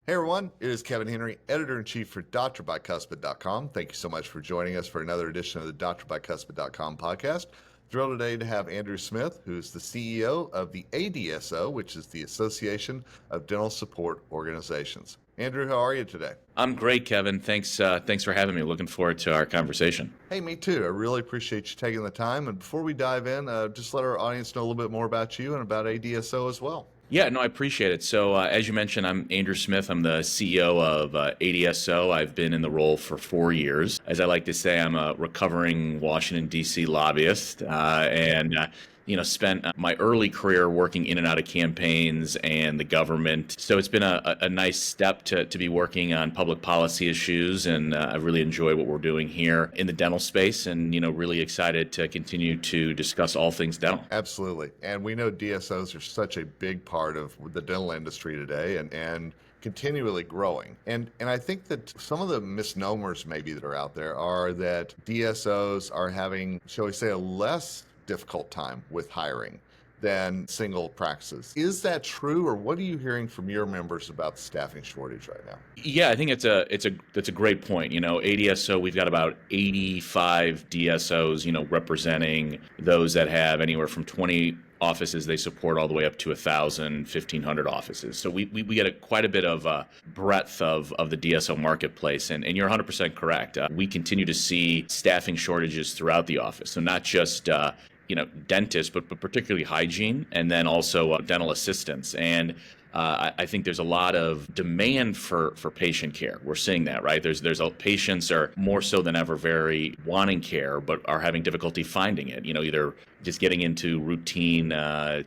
Hey everyone, it is Kevin Henry, editor-in-chief for drbicuspid.com. Thank you so much for joining us for another edition of the drbicuspid.com podcast. Thrilled today to have Andrew Smith, who's the CEO of the ADSO, which is the Association of Dental Support Organizations. Andrew, how are you today? I'm great, Kevin. Thanks for having me. Looking forward to our conversation. Hey, me too. I really appreciate you taking the time. And before we dive in, just let our audience know a little bit more about you and about ADSO as well. Yeah, no, I appreciate it. So, as you mentioned, I'm Andrew Smith. I'm the CEO of ADSO. I've been in the role for 4 years. As I like to say, I'm a recovering Washington, D.C. lobbyist, spent my early career working in and out of campaigns and the government. So it's been a nice step to be working on public policy issues, and I really enjoy what we're doing here in the dental space, and really excited to continue to discuss all things dental. Absolutely. And we know DSOs are such a big part of the dental industry today and continually growing. And I think that some of the misnomers maybe that are out there are that DSOs are having, shall we say, a less difficult time with hiring than single practices. Is that true, or what are you hearing from your members about the staffing shortage right now? Yeah, I think that's a great point. ADSO, we've got about 85 DSOs, representing those that have anywhere from 20 offices they support all the way up to 1,000, 1,500 offices. So we get quite a bit of breadth of the DSO marketplace. And you're 100% correct. We continue to see staffing shortages throughout the office. So not just dentists, but particularly hygiene, and then also dental assistants. And I think there's a lot of demand for patient care. We're seeing that, right? Patients are more so than ever very wanting care, but are having difficulty finding it. Either just getting into routine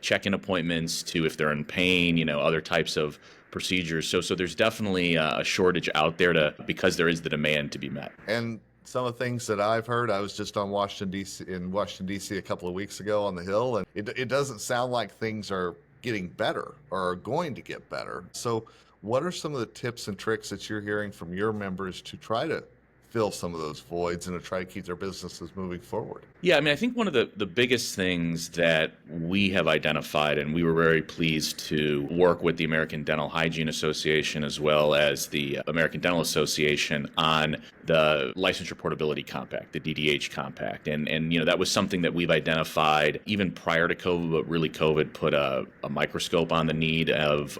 check-in appointments, to if they're in pain, other types of procedures. So there's definitely a shortage out there because there is the demand to be met. And some of the things that I've heard, I was just in Washington, D.C. a couple of weeks ago on the Hill, and it doesn't sound like things are getting better or are going to get better. So what are some of the tips and tricks that you're hearing from your members to try to fill some of those voids and to try to keep their businesses moving forward? Yeah, I think one of the biggest things that we have identified, and we were very pleased to work with the American Dental Hygiene Association as well as the American Dental Association on the Licensure Portability Compact, the DDH Compact. And that was something that we've identified even prior to COVID, but really COVID put a microscope on the need of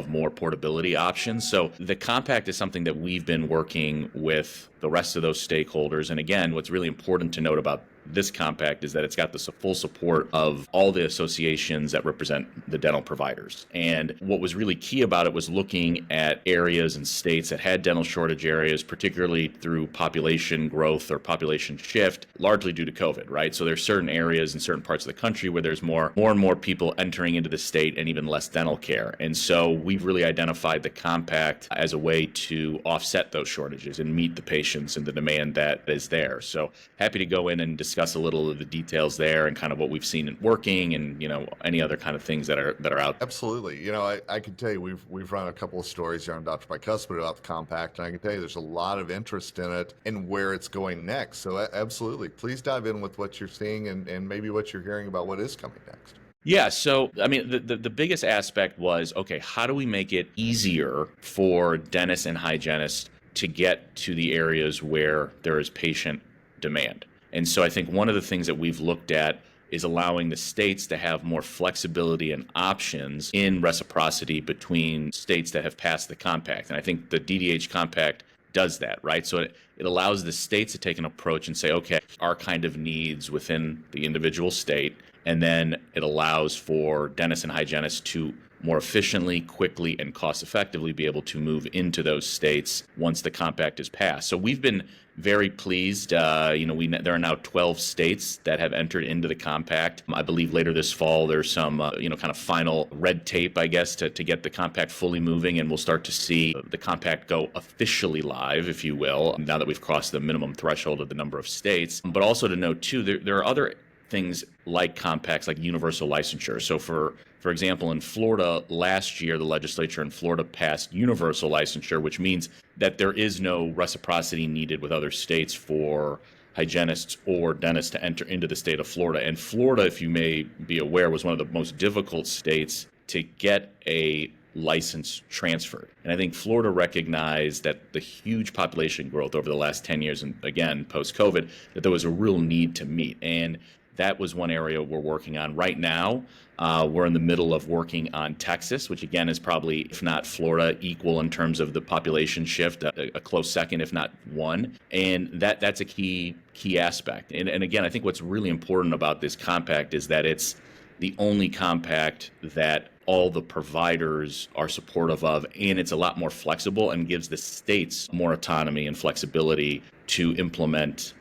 more portability options. So the compact is something that we've been working with the rest of those stakeholders. And again, what's really important to note about this compact is that it's got the full support of all the associations that represent the dental providers. And what was really key about it was looking at areas and states that had dental shortage areas, particularly through population growth or population shift, largely due to COVID, right? So there's certain areas in certain parts of the country where there's more and more people entering into the state and even less dental care. And so we've really identified the compact as a way to offset those shortages and meet the patients and the demand that is there. So happy to go in and discuss a little of the details there and kind of what we've seen in working and any other kind of things that are out. Absolutely. I can tell you we've run a couple of stories here on Dr. Bicuspid about the compact, and I can tell you there's a lot of interest in it and where it's going next. So absolutely, please dive in with what you're seeing and maybe what you're hearing about what is coming next. Yeah, so the biggest aspect was, okay, how do we make it easier for dentists and hygienists to get to the areas where there is patient demand? And so I think one of the things that we've looked at is allowing the states to have more flexibility and options in reciprocity between states that have passed the compact. And I think the DDH compact does that, right? So it allows the states to take an approach and say, okay, our kind of needs within the individual state, and then it allows for dentists and hygienists to more efficiently, quickly, and cost effectively be able to move into those states once the compact is passed. So we've been very pleased. There are now 12 states that have entered into the compact. I believe later this fall there's some kind of final red tape, I guess, to get the compact fully moving, and we'll start to see the compact go officially live, if you will, now that we've crossed the minimum threshold of the number of states. But also to note too, there are other things like compacts, like universal licensure. So for example, in Florida last year, the legislature in Florida passed universal licensure, which means that there is no reciprocity needed with other states for hygienists or dentists to enter into the state of Florida. And Florida, if you may be aware, was one of the most difficult states to get a license transferred. And I think Florida recognized that the huge population growth over the last 10 years, and again, post-COVID, that there was a real need to meet. And that was one area we're working on right now. We're in the middle of working on Texas, which again is probably, if not Florida, equal in terms of the population shift, a close second, if not one. And that's a key aspect. And again, I think what's really important about this compact is that it's the only compact that all the providers are supportive of, and it's a lot more flexible and gives the states more autonomy and flexibility to implement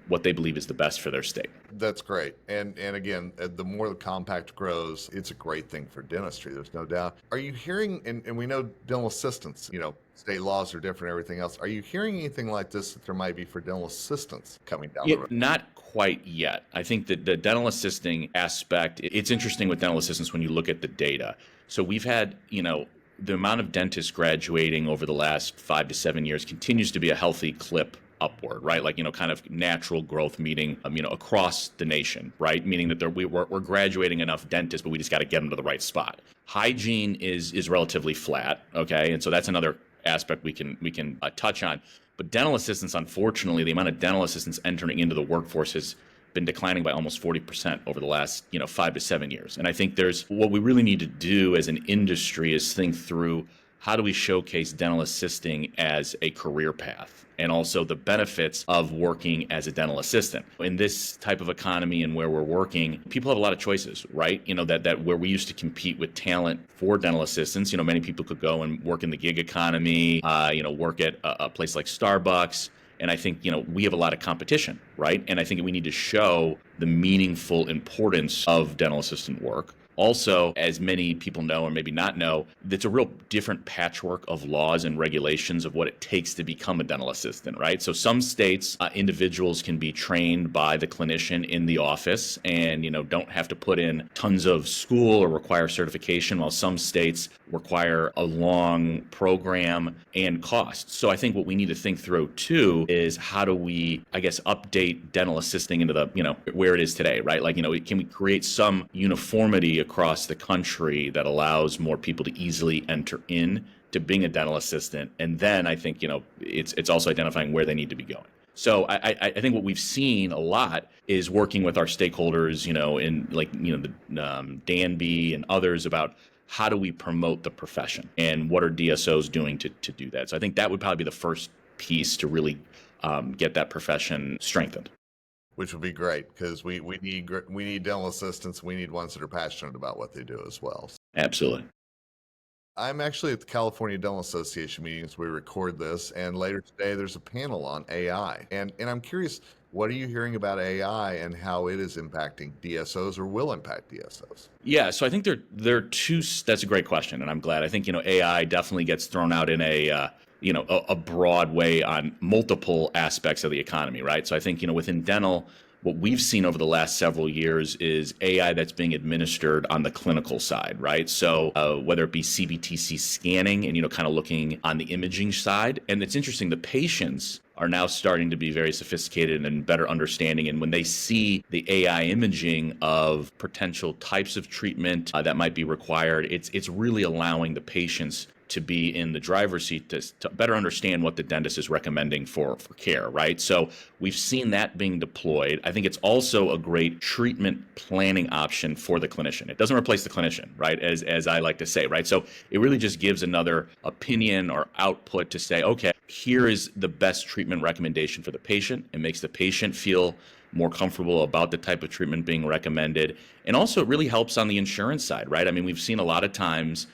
what they believe is the best for their state. That's great. And again, the more the compact grows, it's a great thing for dentistry. There's no doubt. Are you hearing, and we know dental assistants, state laws are different, everything else. Are you hearing anything like this that there might be for dental assistants coming down the road? Not quite yet. I think that the dental assisting aspect, it's interesting with dental assistants when you look at the data. So we've had, the amount of dentists graduating over the last 5 to 7 years continues to be a healthy clip upward, right? Like, kind of natural growth meeting, across the nation, right? Meaning that we're graduating enough dentists, but we just got to get them to the right spot. Hygiene is relatively flat, okay? And so that's another aspect we can touch on. But dental assistants, unfortunately, the amount of dental assistants entering into the workforce has been declining by almost 40% over the last 5 to 7 years. And I think what we really need to do as an industry is think through, how do we showcase dental assisting as a career path, and also the benefits of working as a dental assistant. In this type of economy and where we're working, people have a lot of choices, right? That where we used to compete with talent for dental assistants, many people could go and work in the gig economy, work at a place like Starbucks. And I think, we have a lot of competition, right? And I think we need to show the meaningful importance of dental assistant work. Also, as many people know or maybe not know, it's a real different patchwork of laws and regulations of what it takes to become a dental assistant, right? So some states, individuals can be trained by the clinician in the office and, don't have to put in tons of school or require certification, while some states require a long program and cost. So I think what we need to think through too is, how do we, update dental assisting into the, where it is today, right? Like, can we create some uniformity across the country that allows more people to easily enter in to being a dental assistant? And then I think, it's also identifying where they need to be going. So I think what we've seen a lot is working with our stakeholders, in the Danby and others, about how do we promote the profession and what are DSOs doing to do that. So I think that would probably be the first piece to really get that profession strengthened. Which would be great, because we need dental assistants. We need ones that are passionate about what they do as well. Absolutely. I'm actually at the California Dental Association meeting as we record this, and later today there's a panel on AI. And I'm curious, what are you hearing about AI and how it is impacting DSOs or will impact DSOs? Yeah, so I think there are two. That's a great question, and I'm glad. I think AI definitely gets thrown out in a broad way on multiple aspects of the economy, right? So I think within dental, what we've seen over the last several years is AI that's being administered on the clinical side, right? So whether it be CBTC scanning and, kind of looking on the imaging side. And it's interesting, the patients are now starting to be very sophisticated and better understanding. And when they see the AI imaging of potential types of treatment that might be required, it's really allowing the patients to be in the driver's seat to better understand what the dentist is recommending for care, right? So we've seen that being deployed. I think it's also a great treatment planning option for the clinician. It doesn't replace the clinician, right? As I like to say, right? So it really just gives another opinion or output to say, okay, here is the best treatment recommendation for the patient. It makes the patient feel more comfortable about the type of treatment being recommended. And also it really helps on the insurance side, right? I mean, we've seen a lot of times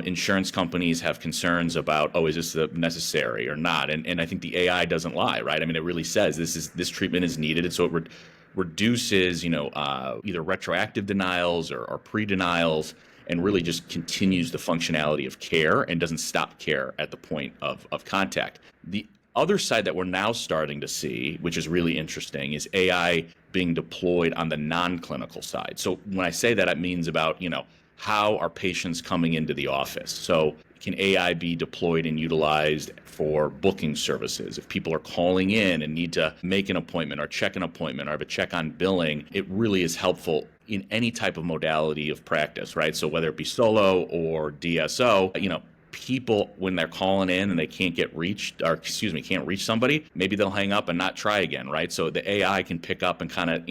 insurance companies have concerns about, is this necessary or not? And I think the AI doesn't lie, right? I mean, it really says this treatment is needed. And so it reduces, either retroactive denials or pre-denials, and really just continues the functionality of care and doesn't stop care at the point of contact. The other side that we're now starting to see, which is really interesting, is AI being deployed on the non-clinical side. So when I say that, it means about, how are patients coming into the office? So can AI be deployed and utilized for booking services? If people are calling in and need to make an appointment or check an appointment or have a check on billing, it really is helpful in any type of modality of practice, right? So whether it be solo or DSO, people, when they're calling in and they can't can't reach somebody, maybe they'll hang up and not try again, right? So the AI can pick up and kind of,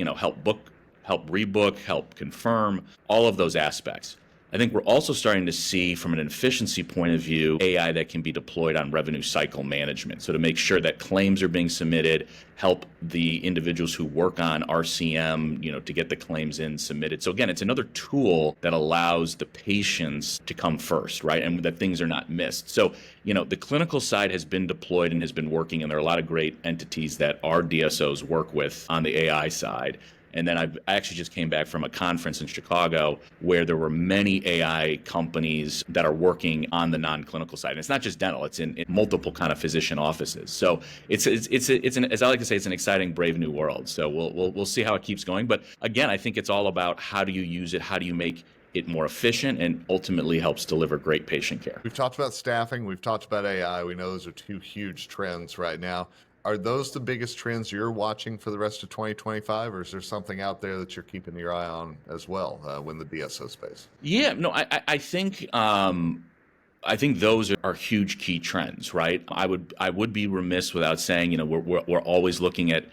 help rebook, help confirm, all of those aspects. I think we're also starting to see, from an efficiency point of view, AI that can be deployed on revenue cycle management. So to make sure that claims are being submitted, help the individuals who work on RCM, to get the claims in submitted. So again, it's another tool that allows the patients to come first, right? And that things are not missed. So, the clinical side has been deployed and has been working, and there are a lot of great entities that our DSOs work with on the AI side. And then I actually just came back from a conference in Chicago where there were many AI companies that are working on the non-clinical side. And it's not just dental; it's in multiple kind of physician offices. So it's as I like to say, it's an exciting, brave new world. So we'll see how it keeps going. But again, I think it's all about how do you use it, how do you make it more efficient, and ultimately helps deliver great patient care. We've talked about staffing. We've talked about AI. We know those are two huge trends right now. Are those the biggest trends you're watching for the rest of 2025, or is there something out there that you're keeping your eye on as well in the DSO space? Yeah, no, I think I think those are huge key trends, right? I would be remiss without saying, we're always looking at,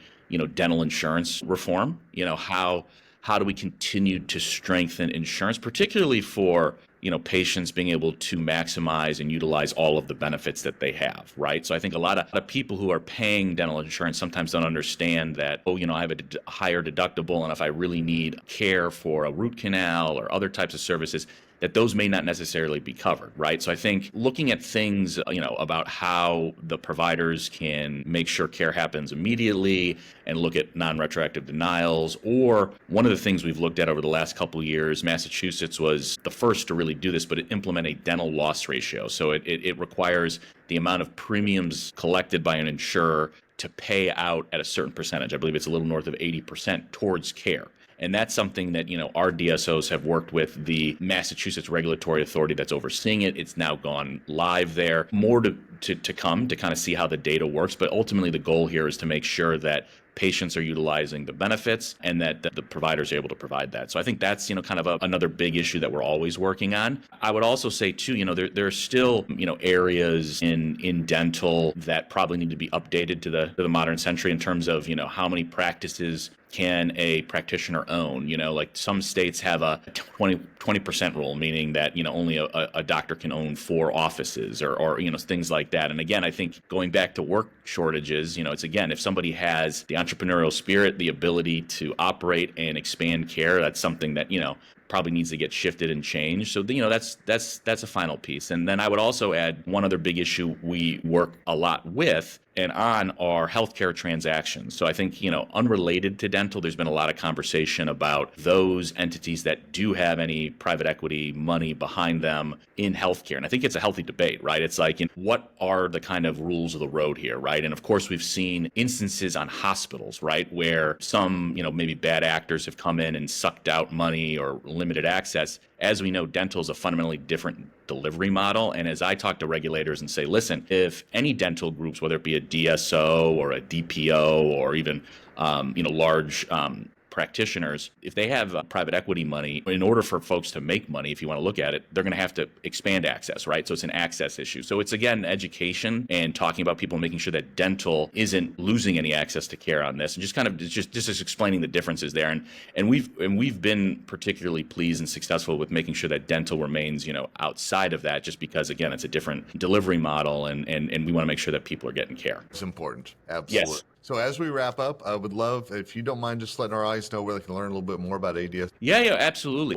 dental insurance reform. How do we continue to strengthen insurance, particularly for patients being able to maximize and utilize all of the benefits that they have, right? So I think a lot of people who are paying dental insurance sometimes don't understand that, I have a higher deductible, and if I really need care for a root canal or other types of services, that those may not necessarily be covered, right? So I think looking at things, about how the providers can make sure care happens immediately and look at non-retroactive denials, or one of the things we've looked at over the last couple of years, Massachusetts was the first to really do this, but it implement a dental loss ratio. So it requires the amount of premiums collected by an insurer to pay out at a certain percentage. I believe it's a little north of 80% towards care. And that's something that, our DSOs have worked with the Massachusetts regulatory authority that's overseeing it. It's now gone live there. More to come to kind of see how the data works. But ultimately, the goal here is to make sure that patients are utilizing the benefits and that the providers are able to provide that. So I think that's, kind of another big issue that we're always working on. I would also say, too, there are still, areas in dental that probably need to be updated to the modern century in terms of, how many practices can a practitioner own? Like some states have a 20% rule, meaning that, only a doctor can own 4 offices or things like that. And again, I think going back to work shortages, it's again, if somebody has the entrepreneurial spirit, the ability to operate and expand care, that's something that, probably needs to get shifted and changed. So, that's a final piece. And then I would also add one other big issue we work a lot with and on are healthcare transactions. So I think, unrelated to dental, there's been a lot of conversation about those entities that do have any private equity money behind them in healthcare. And I think it's a healthy debate, right? It's like, what are the kind of rules of the road here, right? And of course, we've seen instances on hospitals, right, where some, maybe bad actors have come in and sucked out money or limited access. As we know, dental is a fundamentally different delivery model. And as I talk to regulators and say, listen, if any dental groups, whether it be a DSO or a DPO or even, large practitioners, if they have private equity money, in order for folks to make money, if you want to look at it, they're going to have to expand access, right? So it's an access issue. So it's, again, education and talking about people, making sure that dental isn't losing any access to care on this, and just kind of just explaining the differences there. And we've been particularly pleased and successful with making sure that dental remains, outside of that, just because, again, it's a different delivery model, and we want to make sure that people are getting care. It's important. Absolutely. Yes. So as we wrap up, I would love, if you don't mind, just letting our audience know where they can learn a little bit more about ADS. Yeah, absolutely.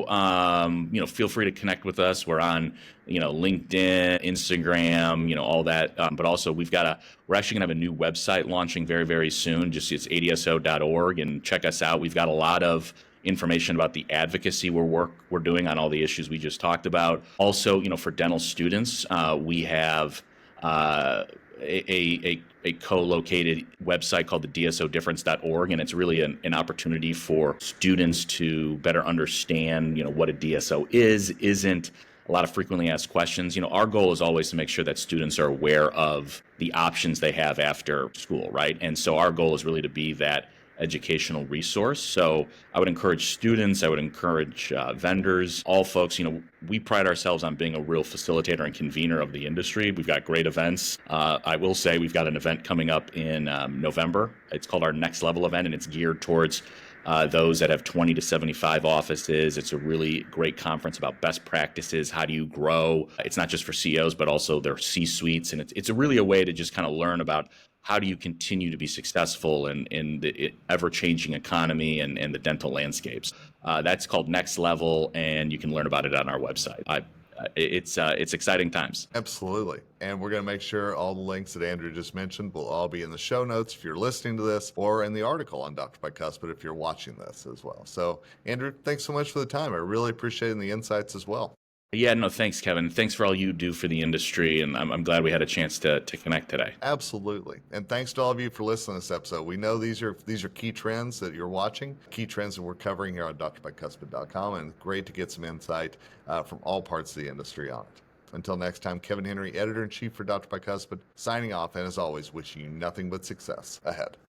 Feel free to connect with us. We're on, LinkedIn, Instagram, all that. But also we're actually gonna have a new website launching very, very soon. It's adso.org, and check us out. We've got a lot of information about the advocacy we're doing on all the issues we just talked about. Also, for dental students, we have a co-located website called the DSOdifference.org, and it's really an opportunity for students to better understand, what a DSO isn't, a lot of frequently asked questions. Our goal is always to make sure that students are aware of the options they have after school, right? And so our goal is really to be that educational resource. So I would encourage students, I would encourage vendors, all folks. We pride ourselves on being a real facilitator and convener of the industry. We've got great events. I will say we've got an event coming up in November. It's called our Next Level event, and it's geared towards those that have 20 to 75 offices. It's a really great conference about best practices. How do you grow? It's not just for CEOs, but also their C-suites. And it's really a way to just kind of learn about how do you continue to be successful in the ever-changing economy and the dental landscapes. That's called Next Level, and you can learn about it on our website. It's exciting times. Absolutely. And we're going to make sure all the links that Andrew just mentioned will all be in the show notes if you're listening to this, or in the article on Dr. Bicuspid if you're watching this as well. So, Andrew, thanks so much for the time. I really appreciate the insights as well. Yeah, no, thanks, Kevin. Thanks for all you do for the industry, and I'm glad we had a chance to connect today. Absolutely. And thanks to all of you for listening to this episode. We know these are key trends that you're watching, key trends that we're covering here on drbicuspid.com, and great to get some insight from all parts of the industry on it. Until next time, Kevin Henry, Editor-in-Chief for Dr. Bicuspid, signing off, and as always, wishing you nothing but success ahead.